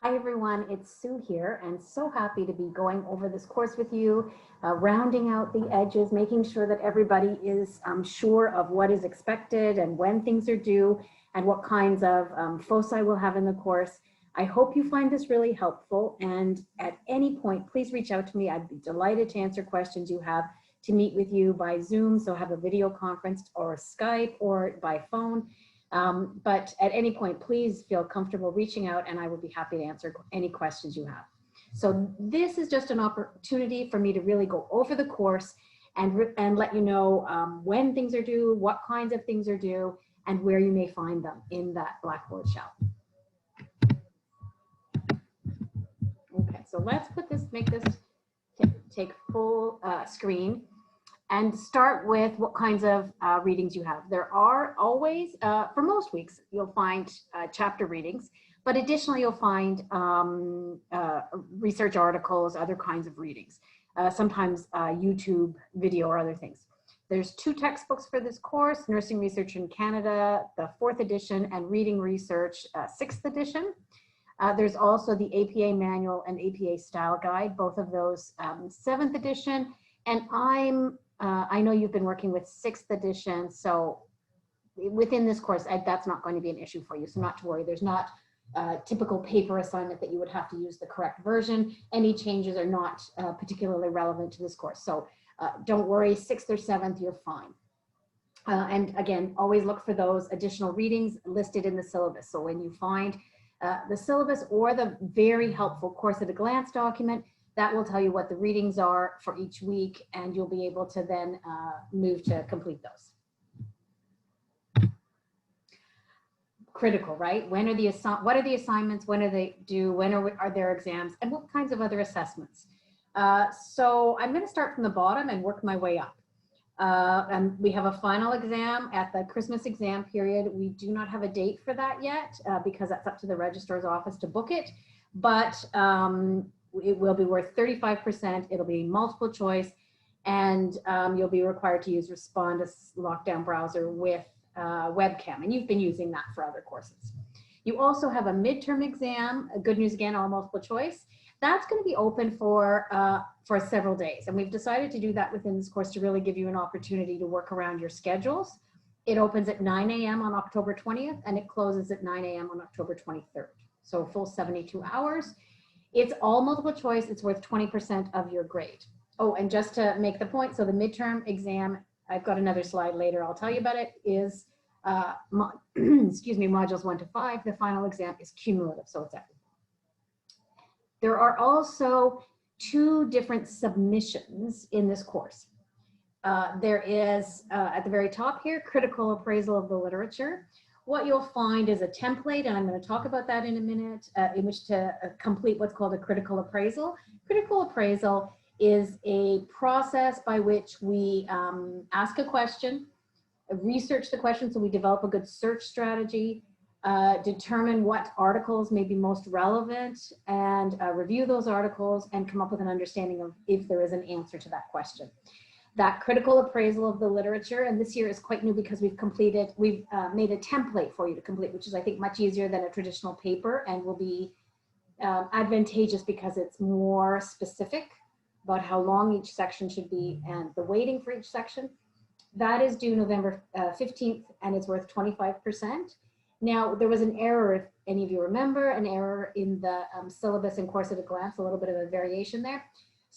Hi everyone, it's Sue here and so happy to be going over this course with you, rounding out the edges, making sure that everybody is sure of what is expected and when things are due and what kinds of foci we'll have in the course. I hope you find this really helpful, and at any point, please reach out to me. I'd be delighted to answer questions you have, to meet with you by Zoom, so have a video conference or Skype or by phone. But at any point, please feel comfortable reaching out and I will be happy to answer any questions you have. So this is just an opportunity for me to really go over the course and let you know when things are due, what kinds of things are due, and where you may find them in that Blackboard shell. Okay, so let's make this take full screen. And start with what kinds of readings you have. There are always, for most weeks, you'll find chapter readings, but additionally you'll find research articles, other kinds of readings, sometimes YouTube video or other things. There's 2 textbooks for this course, Nursing Research in Canada, the 4th edition, and Reading Research, 6th edition. There's also the APA Manual and APA Style Guide, both of those 7th edition, and I know you've been working with 6th edition, so within this course, that's not going to be an issue for you, so not to worry. There's not a typical paper assignment that you would have to use the correct version. Any changes are not particularly relevant to this course, so don't worry, 6th or 7th, you're fine. And again, always look for those additional readings listed in the syllabus. So when you find the syllabus or the very helpful Course at a Glance document, that will tell you what the readings are for each week, and you'll be able to then move to complete those. Critical, right? When are what are the assignments? When are they due? When are there exams? And what kinds of other assessments? So I'm going to start from the bottom and work my way up. And we have a final exam at the Christmas exam period. We do not have a date for that yet because that's up to the registrar's office to book it. But it will be worth 35%. It'll be multiple choice, and you'll be required to use Respondus lockdown browser with webcam, and you've been using that for other courses. You also have a midterm exam. Good news again, all multiple choice. That's going to be open for several days, and we've decided to do that within this course to really give you an opportunity to work around your schedules. It opens at 9 a.m. on October 20th, and it closes at 9 a.m. on October 23rd. So a full 72 hours. It's all multiple choice. It's worth 20% of your grade. Oh, and just to make the point, so the midterm exam, I've got another slide later, I'll tell you about it, is, excuse me, modules 1 to 5. The final exam is cumulative, so it's equitable. There are also 2 different submissions in this course. There is, at the very top here, critical appraisal of the literature. What you'll find is a template, and I'm going to talk about that in a minute, in which to complete what's called a critical appraisal. Critical appraisal is a process by which we ask a question, research the question, so we develop a good search strategy, determine what articles may be most relevant, and review those articles and come up with an understanding of if there is an answer to that question. That critical appraisal of the literature, and this year is quite new because we've made a template for you to complete, which is I think much easier than a traditional paper, and will be advantageous because it's more specific about how long each section should be and the weighting for each section. That is due November 15th, and it's worth 25%. Now, there was an error, if any of you remember, an error in the syllabus and Course at a Glance, a little bit of a variation there.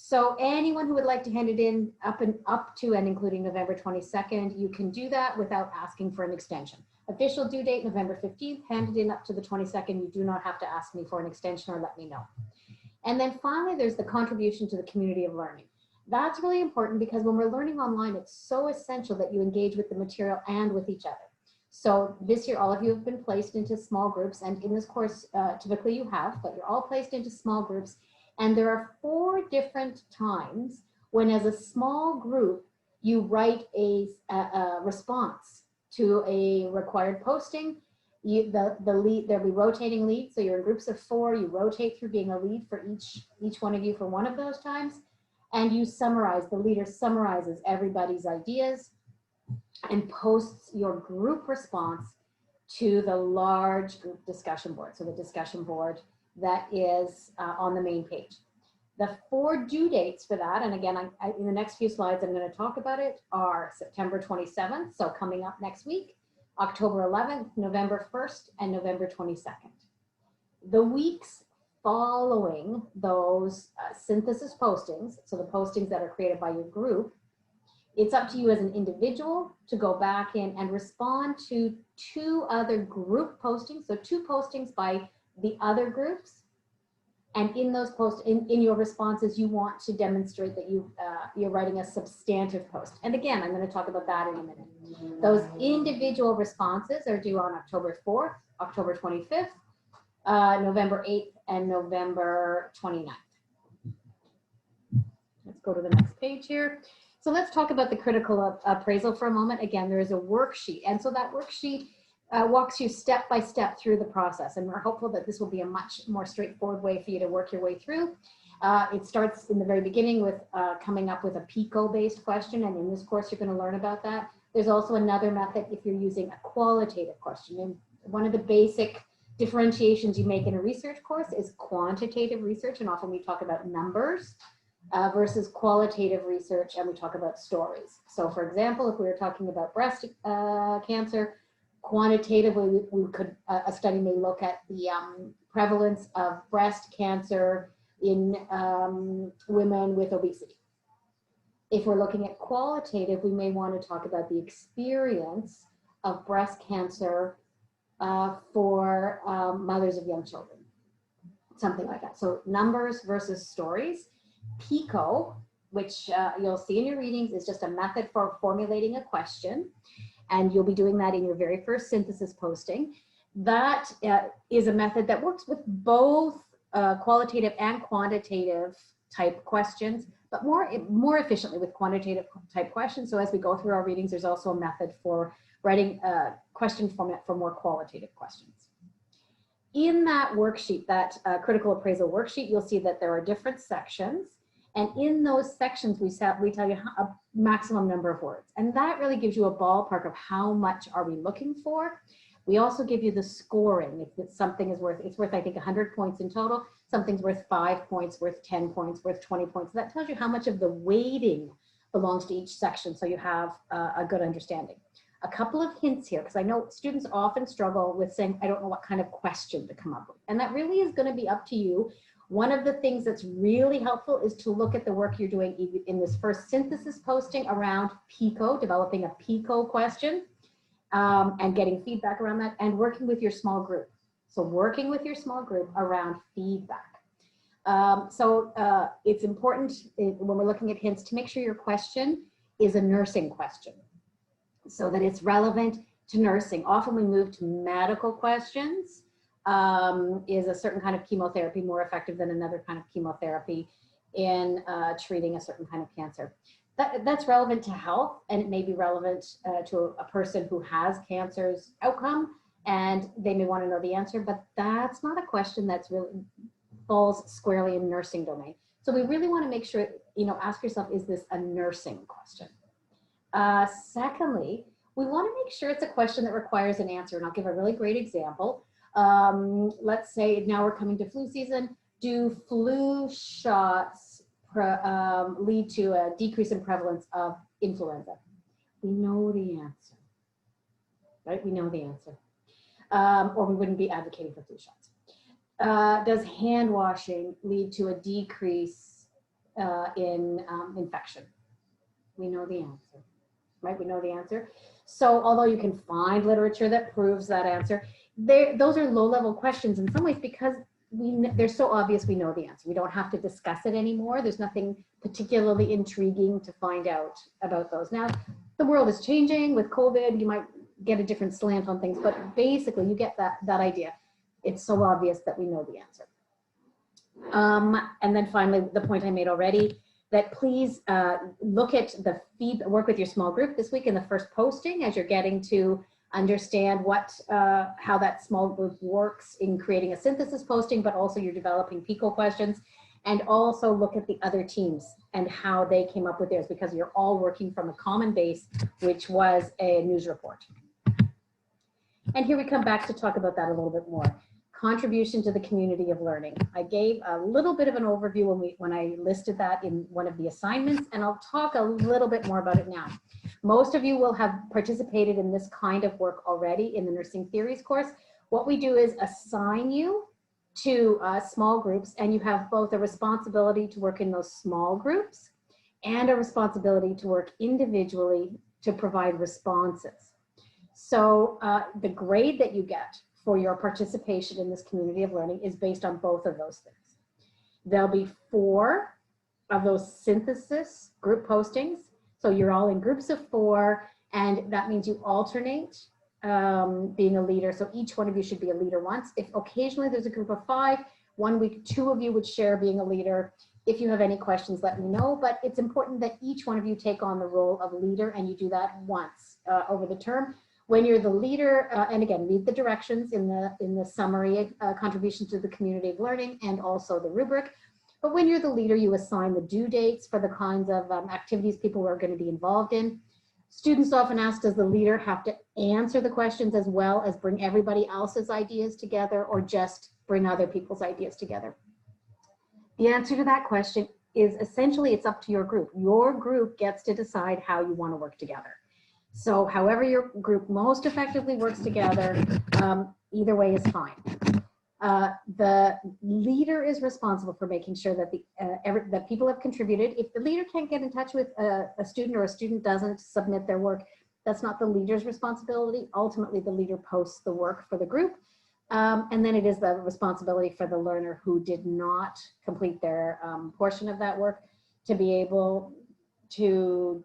So anyone who would like to hand it in up to and including November 22nd, you can do that without asking for an extension. Official due date, November 15th, hand it in up to the 22nd. You do not have to ask me for an extension or let me know. And then finally, there's the contribution to the community of learning. That's really important because when we're learning online, it's so essential that you engage with the material and with each other. So this year, all of you have been placed into small groups, and in this course, typically you have, but you're all placed into small groups. And there are 4 different times when, as a small group, you write a response to a required posting. There'll be rotating leads. So you're in groups of 4. You rotate through being a lead for each one of you for one of those times. And you summarize, the leader summarizes everybody's ideas and posts your group response to the large group discussion board. So the discussion board that is on the main page. The 4 due dates for that, and again, in the next few slides, I'm going to talk about it, are September 27th, so coming up next week, October 11th, November 1st, and November 22nd. The weeks following those synthesis postings, so the postings that are created by your group, it's up to you as an individual to go back in and respond to 2 other group postings, so 2 postings by the other groups. And in those posts, in your responses, you want to demonstrate that you're writing a substantive post. And again, I'm going to talk about that in a minute. Those individual responses are due on October 4th, October 25th, November 8th, and November 29th. Let's go to the next page here. So let's talk about the critical appraisal for a moment. Again, there is a worksheet. And so that worksheet walks you step by step through the process. And we're hopeful that this will be a much more straightforward way for you to work your way through. It starts in the very beginning with coming up with a PICO-based question. And in this course, you're going to learn about that. There's also another method if you're using a qualitative question. And one of the basic differentiations you make in a research course is quantitative research. And often we talk about numbers versus qualitative research, and we talk about stories. So for example, if we were talking about breast cancer, quantitatively, we could, a study may look at the prevalence of breast cancer in women with obesity. If we're looking at qualitative, we may want to talk about the experience of breast cancer for mothers of young children, something like that. So numbers versus stories. PICO, which you'll see in your readings, is just a method for formulating a question. And you'll be doing that in your very first synthesis posting. That is a method that works with both qualitative and quantitative type questions, but more efficiently with quantitative type questions. So as we go through our readings, there's also a method for writing a question format for more qualitative questions. In that worksheet, that critical appraisal worksheet, you'll see that there are different sections. And in those sections, we tell you a maximum number of words. And that really gives you a ballpark of how much are we looking for. We also give you the scoring. If something is worth, it's worth, I think, 100 points in total. Something's worth 5 points, worth 10 points, worth 20 points. So that tells you how much of the weighting belongs to each section, so you have a good understanding. A couple of hints here, because I know students often struggle with saying, I don't know what kind of question to come up with. And that really is going to be up to you. One of the things that's really helpful is to look at the work you're doing in this first synthesis posting around PICO, developing a PICO question and getting feedback around that, and working with your small group. So working with your small group around feedback. It's important when we're looking at hints to make sure your question is a nursing question so that it's relevant to nursing. Often we move to medical questions. Is a certain kind of chemotherapy more effective than another kind of chemotherapy in treating a certain kind of cancer? That's relevant to health, and it may be relevant to a person who has cancer's outcome, and they may want to know the answer, but that's not a question that's really falls squarely in nursing domain. So we really want to make sure, ask yourself, is this a nursing question? Secondly, we want to make sure it's a question that requires an answer, and I'll give a really great example. Let's say now we're coming to flu season. Do flu shots lead to a decrease in prevalence of influenza? We know the answer, right? We know the answer. Or we wouldn't be advocating for flu shots. Does hand washing lead to a decrease in infection? We know the answer, right? We know the answer. So although you can find literature that proves that answer, those are low-level questions in some ways because they're so obvious we know the answer. We don't have to discuss it anymore. There's nothing particularly intriguing to find out about those. Now, the world is changing with COVID. You might get a different slant on things, but basically you get that idea. It's so obvious that we know the answer. And then finally, the point I made already, that please look at the work with your small group this week in the first posting as you're getting to understand how that small group works in creating a synthesis posting, but also you're developing PICO questions, and also look at the other teams and how they came up with theirs, because you're all working from a common base, which was a news report. And here we come back to talk about that a little bit more. contribution to the community of learning. I gave a little bit of an overview when I listed that in one of the assignments, and I'll talk a little bit more about it now. Most of you will have participated in this kind of work already in the Nursing Theories course. What we do is assign you to small groups, and you have both a responsibility to work in those small groups and a responsibility to work individually to provide responses. So the grade that you get for your participation in this community of learning is based on both of those things. There'll be 4 of those synthesis group postings. So you're all in groups of 4, and that means you alternate being a leader. So each one of you should be a leader once. If occasionally there's a group of 5, one week 2 of you would share being a leader. If you have any questions, let me know, but it's important that each one of you take on the role of leader, and you do that once over the term. When you're the leader, and again, read the directions in the summary, contribution to the community of learning, and also the rubric. But when you're the leader, you assign the due dates for the kinds of activities people are going to be involved in. Students often ask, does the leader have to answer the questions as well as bring everybody else's ideas together, or just bring other people's ideas together? The answer to that question is essentially it's up to your group. Your group gets to decide how you want to work together. So however your group most effectively works together, either way is fine. The leader is responsible for making sure that that people have contributed. If the leader can't get in touch with a student, or a student doesn't submit their work, that's not the leader's responsibility. Ultimately, the leader posts the work for the group. And then it is the responsibility for the learner who did not complete their portion of that work to be able to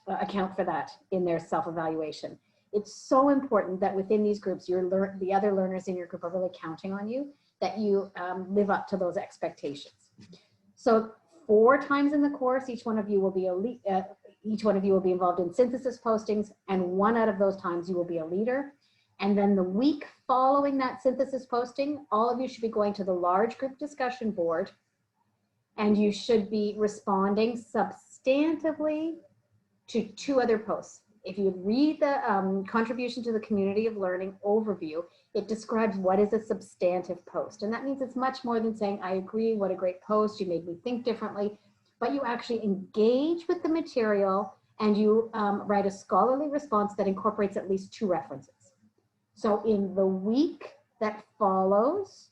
account for that in their self-evaluation. It's so important that within these groups, the other learners in your group are really counting on you, that you live up to those expectations. So 4 times in the course, each one of you will be involved in synthesis postings, and 1 out of those times you will be a leader. And then the week following that synthesis posting, all of you should be going to the large group discussion board, and you should be responding substantively to 2 other posts. If you read the contribution to the community of learning overview, it describes what is a substantive post. And that means it's much more than saying, I agree, what a great post, you made me think differently, but you actually engage with the material, and you write a scholarly response that incorporates at least 2 references. So in the week that follows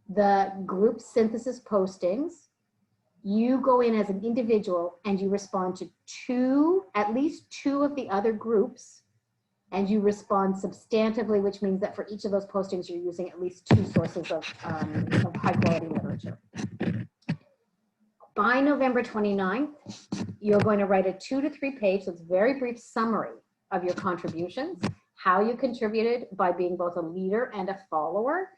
the group synthesis postings, you go in as an individual and you respond to at least 2 of the other groups, and you respond substantively, which means that for each of those postings, you're using at least 2 sources of high quality literature. By November 29th, you're going to write a 2 to 3 page, so it's a very brief summary of your contributions, how you contributed by being both a leader and a follower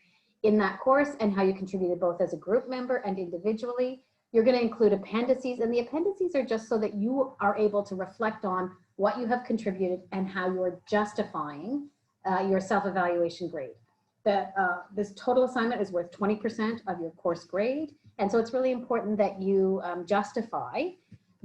in that course, and how you contributed both as a group member and individually. You're going to include appendices, and the appendices are just so that you are able to reflect on what you have contributed and how you are justifying your self-evaluation grade. This total assignment is worth 20% of your course grade, and so it's really important that you justify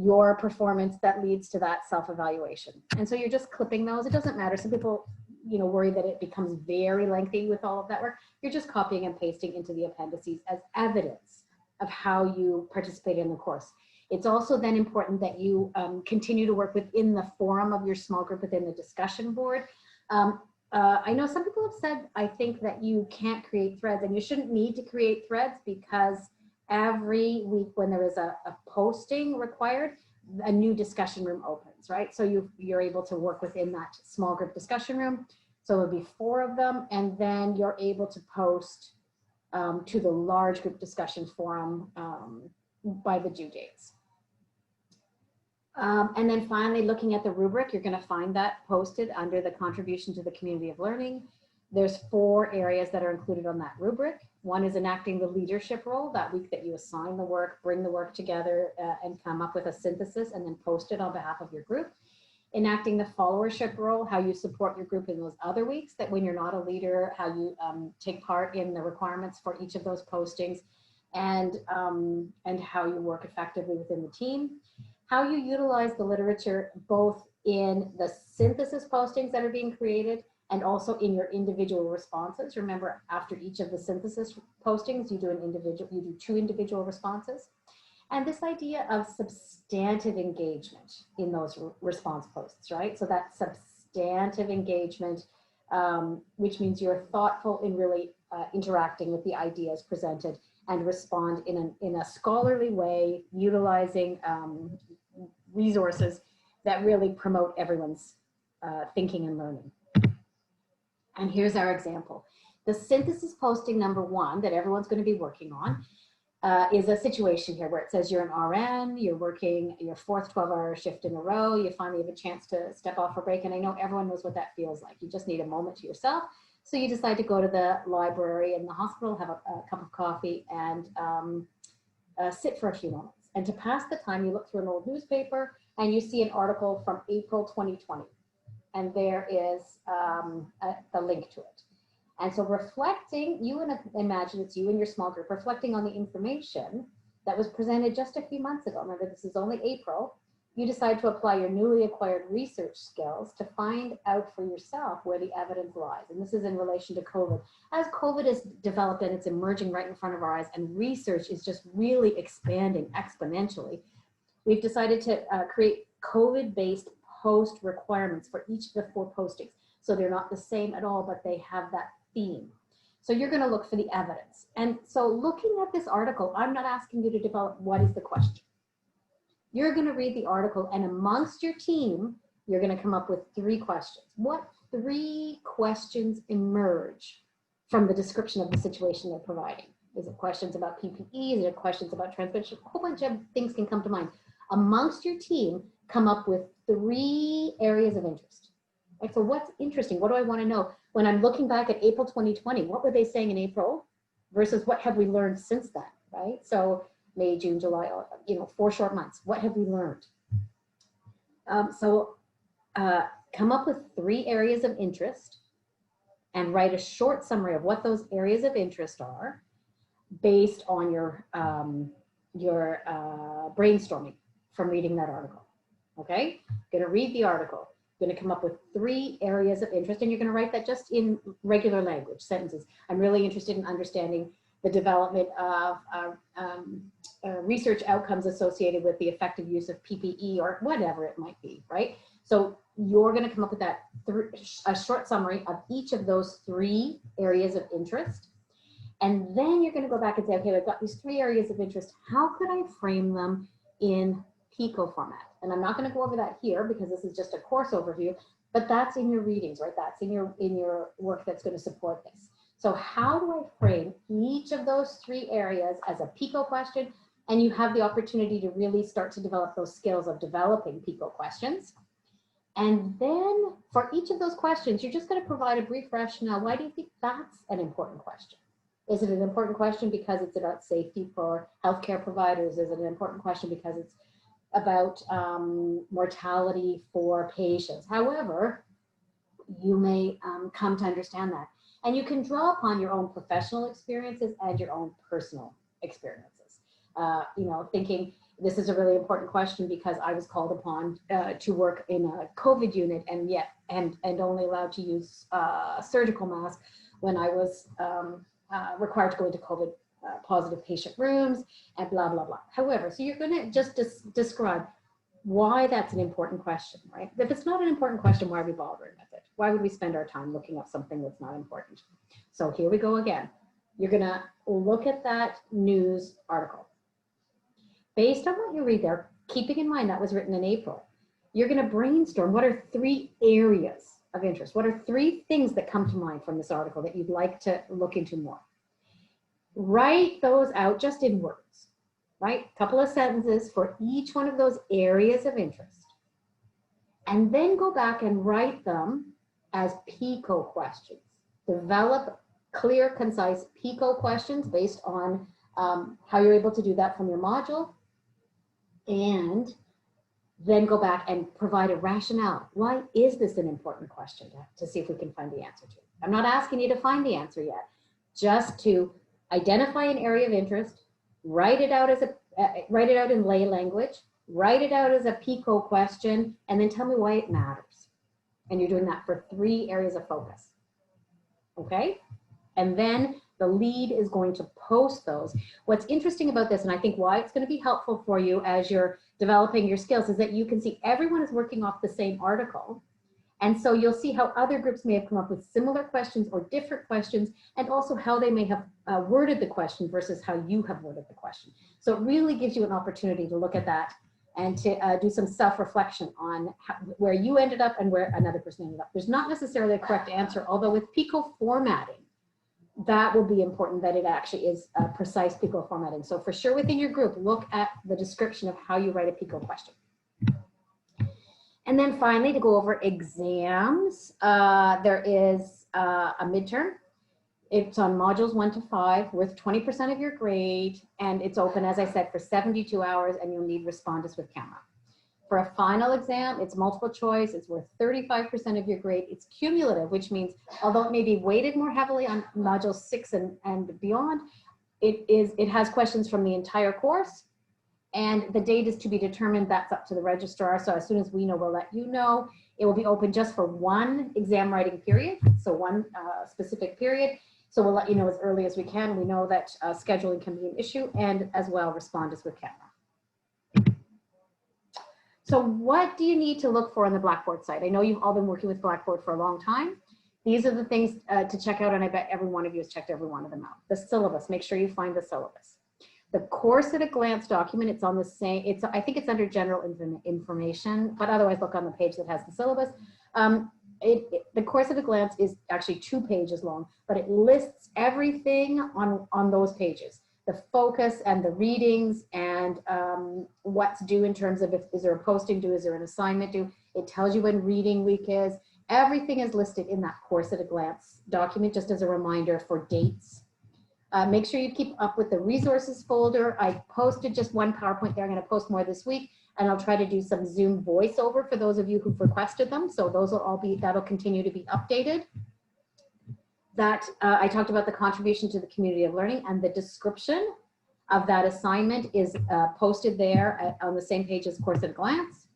your performance that leads to that self-evaluation. And so you're just clipping those. It doesn't matter. Some people, worry that it becomes very lengthy with all of that work. You're just copying and pasting into the appendices as evidence of how you participate in the course. It's also then important that you continue to work within the forum of your small group, within the discussion board. I know some people have said, I think that you can't create threads, and you shouldn't need to create threads, because every week when there is a posting required, a new discussion room opens, right? So you're able to work within that small group discussion room. So there'll be 4 of them, and then you're able to post to the large group discussion forum by the due dates. And then finally, looking at the rubric, you're going to find that posted under the contribution to the community of learning. There's 4 areas that are included on that rubric. One is enacting the leadership role, that week that you assign the work, bring the work together and come up with a synthesis and then post it on behalf of your group. Enacting the followership role, how you support your group in those other weeks, that when you're not a leader, how you take part in the requirements for each of those postings, and how you work effectively within the team. How you utilize the literature both in the synthesis postings that are being created and also in your individual responses. Remember, after each of the synthesis postings, you do 2 individual responses. And this idea of substantive engagement in those response posts, right? So that substantive engagement, which means you're thoughtful in really interacting with the ideas presented and respond in a scholarly way, utilizing resources that really promote everyone's thinking and learning. And here's our example. The synthesis posting number 1 that everyone's going to be working on is a situation here where it says you're an RN, you're working your 4th 12-hour shift in a row, you finally have a chance to step off for break, and I know everyone knows what that feels like. You just need a moment to yourself. So you decide to go to the library in the hospital, have a cup of coffee, and sit for a few moments. And to pass the time, you look through an old newspaper and you see an article from April 2020. And there is the link to it. And so reflecting, imagine it's you and your small group, reflecting on the information that was presented just a few months ago. Remember, this is only April. You decide to apply your newly acquired research skills to find out for yourself where the evidence lies. And this is in relation to COVID. As COVID has developed and it's emerging right in front of our eyes, and research is just really expanding exponentially, we've decided to create COVID-based post requirements for each of the 4 postings. So they're not the same at all, but they have that theme. So you're going to look for the evidence. And so looking at this article, I'm not asking you to develop what is the question. You're going to read the article, and amongst your team, you're going to come up with 3 questions. What 3 questions emerge from the description of the situation they're providing? Is it questions about PPE? Is it questions about transmission? A whole bunch of things can come to mind. Amongst your team, come up with 3 areas of interest. Right? So what's interesting? What do I want to know? When I'm looking back at April 2020, what were they saying in April versus what have we learned since then, right? So May, June, July, 4 short months. What have we learned? Come up with 3 areas of interest and write a short summary of what those areas of interest are based on your brainstorming from reading that article. Okay, going to read the article. Going to come up with 3 areas of interest, and you're going to write that just in regular language, sentences. I'm really interested in understanding the development of research outcomes associated with the effective use of PPE or whatever it might be, right? So you're going to come up with that a short summary of each of those 3 areas of interest. And then you're going to go back and say, okay, I've got these 3 areas of interest. How could I frame them in PICO format? And I'm not going to go over that here because this is just a course overview, but that's in your readings, right? That's in your work that's going to support this. So how do I frame each of those 3 areas as a PICO question? And you have the opportunity to really start to develop those skills of developing PICO questions. And then for each of those questions, you're just going to provide a brief rationale. Why do you think that's an important question? Is it an important question because it's about safety for healthcare providers? Is it an important question because it's about mortality for patients? However, you may come to understand that. And you can draw upon your own professional experiences and your own personal experiences. Thinking this is a really important question because I was called upon to work in a COVID unit and only allowed to use a surgical mask when I was required to go into COVID positive patient rooms and blah, blah, blah. However, so you're going to just describe why that's an important question, right? If it's not an important question, why are we bothering with it? Why would we spend our time looking up something that's not important? So here we go again. You're going to look at that news article. Based on what you read there, keeping in mind that was written in April, you're going to brainstorm what are 3 areas of interest. What are 3 things that come to mind from this article that you'd like to look into more? Write those out just in words, right? A couple of sentences for each one of those areas of interest. And then go back and write them as PICO questions. Develop clear, concise PICO questions based on how you're able to do that from your module. And then go back and provide a rationale. Why is this an important question to see if we can find the answer to? I'm not asking you to find the answer yet, just to identify an area of interest, write it out in lay language, write it out as a PICO question, and then tell me why it matters. And you're doing that for 3 areas of focus. Okay? And then the lead is going to post those. What's interesting about this, and I think why it's going to be helpful for you as you're developing your skills, is that you can see everyone is working off the same article. And so you'll see how other groups may have come up with similar questions or different questions, and also how they may have worded the question versus how you have worded the question. So it really gives you an opportunity to look at that and to do some self-reflection on where you ended up and where another person ended up. There's not necessarily a correct answer, although with PICO formatting, that will be important that it actually is precise PICO formatting. So for sure within your group, look at the description of how you write a PICO question. And then finally, to go over exams, there is a midterm. It's on modules 1 to 5, worth 20% of your grade, and it's open, as I said, for 72 hours, and you'll need respondents with camera. For a final exam, it's multiple choice. It's worth 35% of your grade. It's cumulative, which means although it may be weighted more heavily on module 6 and beyond, it has questions from the entire course. And the date is to be determined. That's up to the registrar. So as soon as we know, we'll let you know. It will be open just for 1 exam writing period. So 1 specific period. So we'll let you know as early as we can. We know that scheduling can be an issue, and as well respondents with camera. So what do you need to look for on the Blackboard site? I know you've all been working with Blackboard for a long time. These are the things to check out, and I bet every one of you has checked every one of them out. The syllabus, make sure you find the syllabus. The course at a glance document, it's on the same, I think it's under general information, but otherwise look on the page that has the syllabus. The course at a glance is actually 2 pages long, but it lists everything on those pages. The focus and the readings and what's due in terms of is there a posting due, is there an assignment due. It tells you when reading week is. Everything is listed in that course at a glance document, just as a reminder for dates. Make sure you keep up with the resources folder. I posted just 1 PowerPoint there. I'm going to post more this week, and I'll try to do some Zoom voiceover for those of you who've requested them. So those will all be, that'll continue to be updated. That I talked about the contribution to the community of learning, and the description of that assignment is posted there on the same page as Course at a Glance.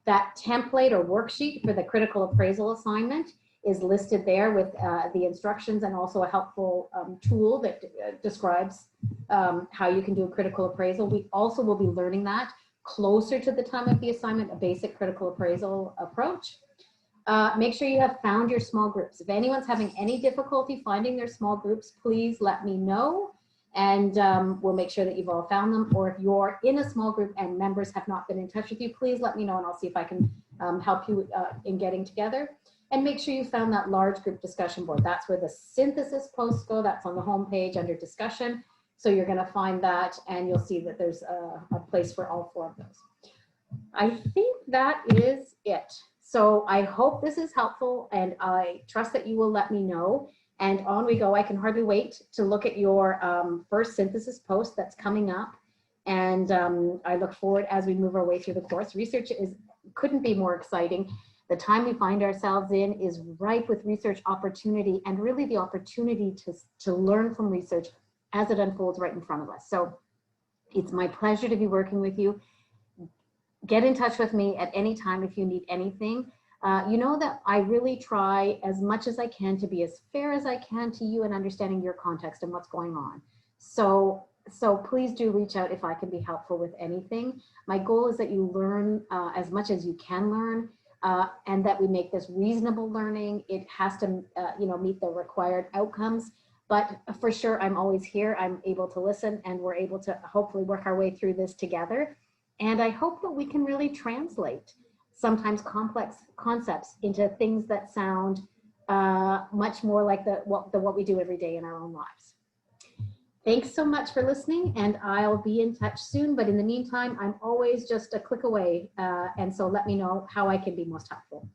That template or worksheet for the critical appraisal assignment is listed there with the instructions, and also a helpful tool that describes how you can do a critical appraisal. We also will be learning that closer to the time of the assignment, a basic critical appraisal approach. Make sure you have found your small groups. If anyone's having any difficulty finding their small groups, please let me know, and we'll make sure that you've all found them. Or if you're in a small group and members have not been in touch with you, please let me know, and I'll see if I can help you in getting together. And make sure you found that large group discussion board. That's where the synthesis posts go. That's on the home page under discussion. So you're going to find that, and you'll see that there's a place for all 4 of those. I think that is it. So I hope this is helpful, and I trust that you will let me know. And on we go. I can hardly wait to look at your first synthesis post that's coming up. And I look forward as we move our way through the course. Research couldn't be more exciting. The time we find ourselves in is ripe with research opportunity, and really the opportunity to learn from research as it unfolds right in front of us. So it's my pleasure to be working with you. Get in touch with me at any time if you need anything. You know that I really try as much as I can to be as fair as I can to you and understanding your context and what's going on. So please do reach out if I can be helpful with anything. My goal is that you learn as much as you can learn. And that we make this reasonable learning. It has to, meet the required outcomes. But for sure, I'm always here. I'm able to listen, and we're able to hopefully work our way through this together. And I hope that we can really translate sometimes complex concepts into things that sound much more like what we do every day in our own lives. Thanks so much for listening, and I'll be in touch soon. But in the meantime, I'm always just a click away. And so let me know how I can be most helpful.